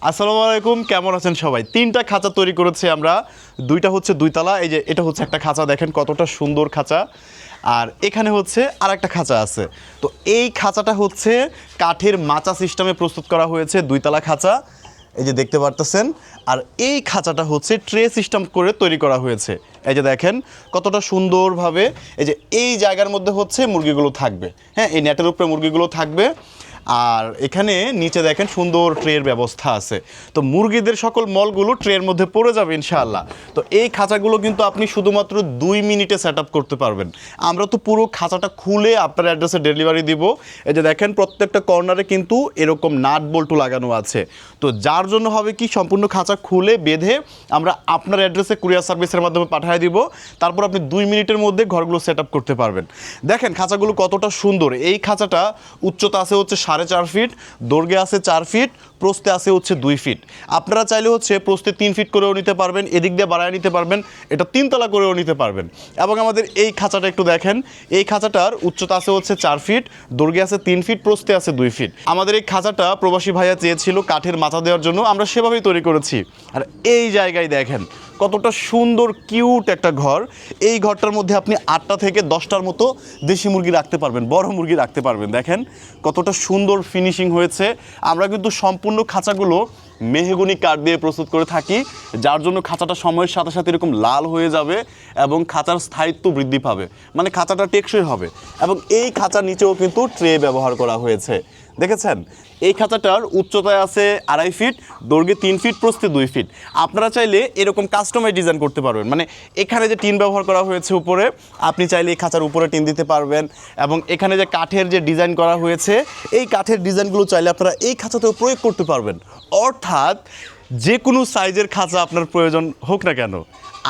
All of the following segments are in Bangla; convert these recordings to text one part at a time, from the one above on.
আসসালামু আলাইকুম, কেমন আছেন সবাই? তিনটা খাঁচা তৈরি করেছি আমরা। দুইটা হচ্ছে দুইতলা, এই যে এটা হচ্ছে একটা খাঁচা, দেখেন কতটা সুন্দর খাঁচা। আর এখানে হচ্ছে আর একটা খাঁচা আছে। তো এই খাঁচাটা হচ্ছে কাঠের মাচা সিস্টেমে প্রস্তুত করা হয়েছে, দুইতলা খাঁচা, এই যে দেখতে পারতেছেন। আর এই খাঁচাটা হচ্ছে ট্রে সিস্টেম করে তৈরি করা হয়েছে। এই যে দেখেন কতটা সুন্দরভাবে, এই যে এই জায়গার মধ্যে হচ্ছে মুরগিগুলো থাকবে। হ্যাঁ, এই নেটের উপরে মুরগিগুলো থাকবে। আর এখানে নিচে দেখেন সুন্দর ট্রের ব্যবস্থা আছে। তো মুরগিদের সকল মলগুলো ট্রের মধ্যে পড়ে যাবে ইনশাআল্লাহ। তো এই খাঁচাগুলো কিন্তু আপনি শুধুমাত্র 2 মিনিটে সেট আপ করতে পারবেন। আমরা তো পুরো খাঁচাটা খুলে আপনার অ্যাড্রেসে ডেলিভারি দিব। এই যে দেখেন প্রত্যেকটা কর্নারে কিন্তু এরকম নাট বল্টু লাগানো আছে। তো যার জন্য হবে কি, সম্পূর্ণ খাঁচা খুলে বেঁধে আমরা আপনার অ্যাড্রেসে কুরিয়ার সার্ভিসের মাধ্যমে পাঠিয়ে দিব। তারপর আপনি 2 মিনিটের মধ্যে ঘরগুলো সেট আপ করতে পারবেন। দেখেন খাঁচাগুলো কতটা সুন্দর। এই খাঁচাটা উচ্চতা আছে হচ্ছে 4.5 ফিট, দৈর্ঘ্যে আছে 4 ফিট, প্রস্থে আছে হচ্ছে 2 ফিট। আপনারা চাইলে হচ্ছে প্রস্থে 3 ফিট করেও নিতে পারবেন, এদিক দিয়ে বাড়ায় নিতে পারবেন, এটা 3 তলা করেও নিতে পারবেন। এবং আমাদের এই খাঁচাটা একটু দেখেন, এই খাঁচাটার উচ্চতা আছে হচ্ছে 4 ফিট, দৈর্ঘ্যে আছে 3 ফিট, প্রস্থে আছে 2 ফিট। আমাদের এই খাঁচাটা প্রবাসী ভাইয়া চেয়েছিল কাঠের মাচা দেওয়ার জন্য, আমরা সেভাবেই তৈরি করেছি। আর এই জায়গায় দেখেন কতটা সুন্দর কিউট একটা ঘর। এই ঘরটার মধ্যে আপনি 8টা থেকে 10টার মতো দেশি মুরগি রাখতে পারবেন, বড় মুরগি রাখতে পারবেন। দেখেন কতটা সুন্দর ফিনিশিং হয়েছে। আমরা কিন্তু সম্পূর্ণ খাঁচাগুলো মেহগনি কাঠ দিয়ে প্রস্তুত করে থাকি, যার জন্য খাঁচাটা সময়ের সাথে সাথে এরকম লাল হয়ে যাবে এবং খাঁচার স্থায়িত্ব বৃদ্ধি পাবে, মানে খাঁচাটা টেকসই হবে। এবং এই খাঁচার নিচেও কিন্তু ট্রে ব্যবহার করা হয়েছে, দেখেছেন। এই খাঁচাটার উচ্চতায় আছে 2.5 ফিট, দৈর্ঘ্যে 3 ফিট, প্রস্থে 2 ফিট। আপনারা চাইলে এরকম কাস্টমাইজ ডিজাইন করতে পারবেন, মানে এখানে যে টিন ব্যবহার করা হয়েছে উপরে, আপনি চাইলে এই খাঁচার উপরে টিন দিতে পারবেন। এবং এখানে যে কাঠের যে ডিজাইন করা হয়েছে, এই কাঠের ডিজাইনগুলো চাইলে আপনারা এই খাঁচাতেও প্রয়োগ করতে পারবেন। অর্থাৎ যে কোনো সাইজের খাঁচা আপনার প্রয়োজন হোক না কেন,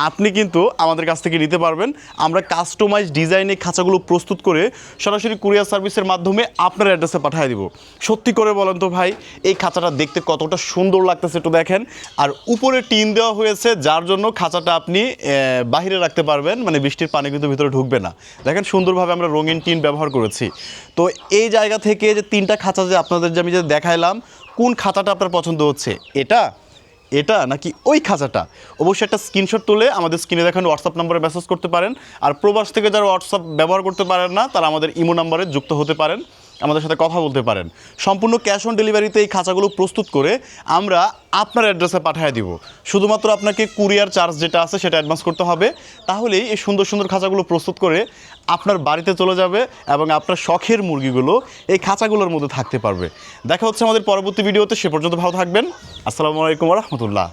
আপনি কিন্তু আমাদের কাছ থেকে নিতে পারবেন। আমরা কাস্টমাইজ ডিজাইনে খাঁচাগুলো প্রস্তুত করে সরাসরি কুরিয়ার সার্ভিসের মাধ্যমে আপনার অ্যাড্রেসে পাঠিয়ে দিব। সত্যি করে বলেন তো ভাই, এই খাঁচাটা দেখতে কতটা সুন্দর লাগতেছে একটু দেখেন। আর উপরে টিন দেওয়া হয়েছে, যার জন্য খাঁচাটা আপনি বাহিরে রাখতে পারবেন, মানে বৃষ্টির পানি কিন্তু ভিতরে ঢুকবে না। দেখেন সুন্দরভাবে আমরা রঙিন টিন ব্যবহার করেছি। তো এই জায়গা থেকে যে 3টা খাঁচা যে আপনাদের যে আমি যে দেখাইলাম, কোন খাঁচাটা আপনার পছন্দ হচ্ছে, এটা নাকি ওই খাঁচাটা, অবশ্যই একটা স্ক্রিনশট তুলে আমাদের স্ক্রিনে দেখানো হোয়াটসঅ্যাপ নম্বরে মেসেজ করতে পারেন। আর প্রবাস থেকে যারা হোয়াটসঅ্যাপ ব্যবহার করতে পারেন না, তারা আমাদের ইমো নাম্বারে যুক্ত হতে পারেন, আমাদের সাথে কথা বলতে পারেন। সম্পূর্ণ ক্যাশ অন ডেলিভারিতে এই খাঁচাগুলো প্রস্তুত করে আমরা আপনার অ্যাড্রেসে পাঠিয়ে দিব। শুধুমাত্র আপনাকে কুরিয়ার চার্জ যেটা আছে সেটা অ্যাডভান্স করতে হবে, তাহলেই এই সুন্দর সুন্দর খাঁচাগুলো প্রস্তুত করে আপনার বাড়িতে চলে যাবে এবং আপনার শখের মুরগিগুলো এই খাঁচাগুলোর মধ্যে থাকতে পারবে। দেখা হচ্ছে আমাদের পরবর্তী ভিডিওতে, সে পর্যন্ত ভালো থাকবেন। আসসালামু আলাইকুম ওয়া রাহমাতুল্লাহ।